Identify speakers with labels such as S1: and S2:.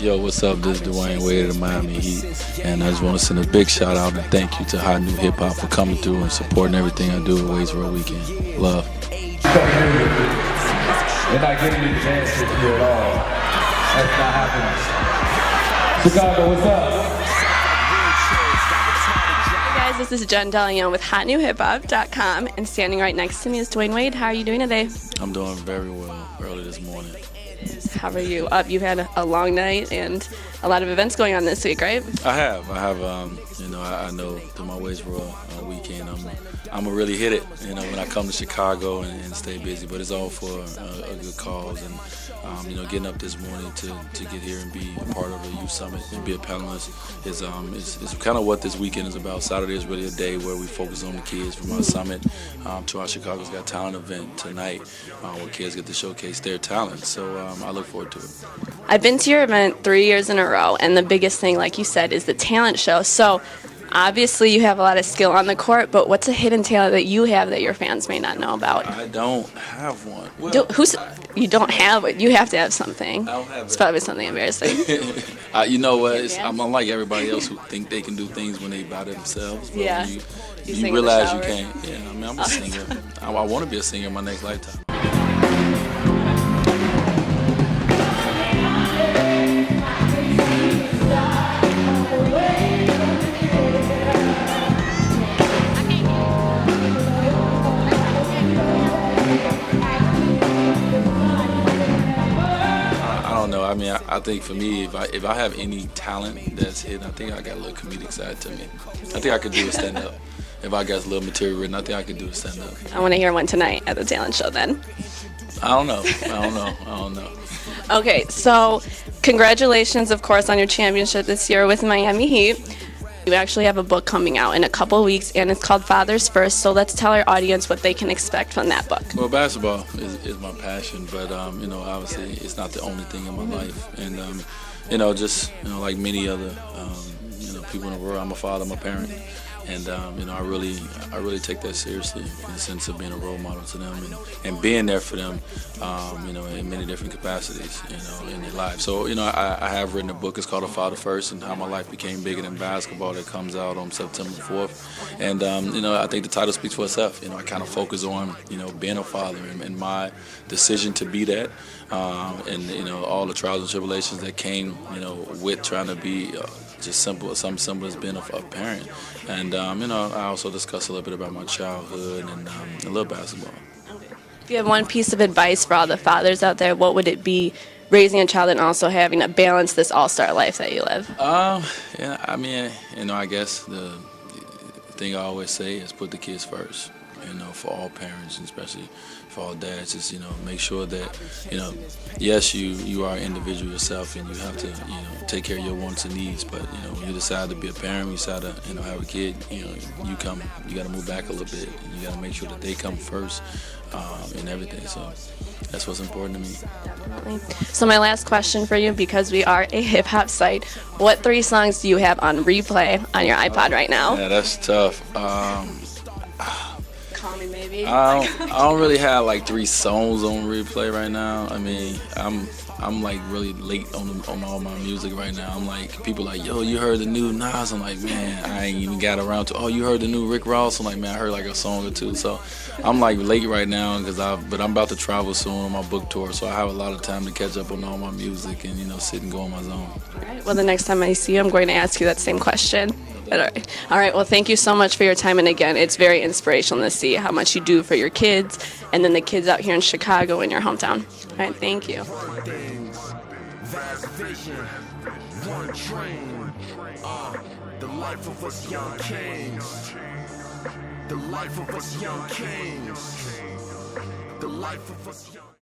S1: Yo, what's up? This is Dwyane Wade of the Miami Heat, and I just want to send a big shout out and thank you to Hot New Hip Hop for coming through and supporting everything I do at Waysboro Weekend. Love.
S2: They're not getting you to dance with you at all. That's not happening. Chicago, what's up?
S3: Hey guys, this is DeLeon with HotNewHipHop.com, and standing right next to me is Dwyane Wade. How are you doing today?
S1: I'm doing very well early this morning.
S3: How are you? You've had a long night and a lot of events going on this week, right?
S1: I have. I know through my Waysboro weekend, I'm gonna really hit it. When I come to Chicago and stay busy, but it's all for a good cause. And getting up this morning to get here and be a part of a youth summit and be a panelist is kind of what this weekend is about. Saturday is really a day where we focus on the kids from our summit to our Chicago's Got Talent event tonight, where kids get to showcase their talent. So I look forward to it.
S3: I've been to your event 3 years in a row, and the biggest thing, like you said, is the talent show. So obviously you have a lot of skill on the court, but what's a hidden talent that you have that your fans may not know about?
S1: I don't have one. Well,
S3: you don't have it? You have to have something.
S1: I don't have it.
S3: It's probably something embarrassing.
S1: You know what? I'm unlike everybody else who think they can do things when they by themselves. But
S3: Yeah.
S1: You realize you can't. Yeah, I'm a singer. I want to be a singer in my next lifetime. I think for me, if I have any talent that's hidden, I think I got a little comedic side to me. I think I could do a stand-up. If I got a little material written, I think I could do a stand-up.
S3: I want to hear one tonight at the talent show then.
S1: I don't know.
S3: Okay, so congratulations, of course, on your championship this year with Miami Heat. You actually have a book coming out in a couple weeks, and it's called Fathers First, so let's tell our audience what they can expect from that book.
S1: Well, basketball is my passion, but, obviously it's not the only thing in my life. And, like many other, people in the world, I'm a father, I'm a parent. And, I really take that seriously in the sense of being a role model to them and being there for them, in many different capacities, in their lives. So, I have written a book. It's called A Father First and How My Life Became Bigger Than Basketball that comes out on September 4th. And, I think the title speaks for itself. I kind of focus on, being a father and my decision to be that and, all the trials and tribulations that came, with trying to be just something simple as being a parent. And, I also discuss a little bit about my childhood and a little basketball.
S3: If you have one piece of advice for all the fathers out there, what would it be, raising a child and also having to balance this all-star life that you live?
S1: I guess the thing I always say is put the kids first. For all parents, and especially for all dads, is make sure that yes, you are an individual yourself, and you have to take care of your wants and needs. But when you decide to be a parent, you decide to have a kid, you got to move back a little bit, and you got to make sure that they come first in everything. So that's what's important to me.
S3: Definitely. So my last question for you, because we are a hip hop site, what 3 songs do you have on replay on your iPod right now?
S1: Yeah, that's tough.
S3: Call me maybe.
S1: I don't really have like 3 songs on replay right now. I'm like really late on all my music right now. I'm like, people like, yo, you heard the new Nas? I'm like, man, I ain't even got around to. Oh, you heard the new Rick Ross? I'm like, man, I heard like a song or 2. So I'm like late right now but I'm about to travel soon on my book tour, so I have a lot of time to catch up on all my music and sit and go on my zone.
S3: All right. Well, the next time I see you, I'm going to ask you that same question. All right. Well, thank you so much for your time. And again, it's very inspirational to see how much you do for your kids and then the kids out here in Chicago in your hometown. All right. Thank you.
S4: The life of us young kings. The life of us young kings. The life of us young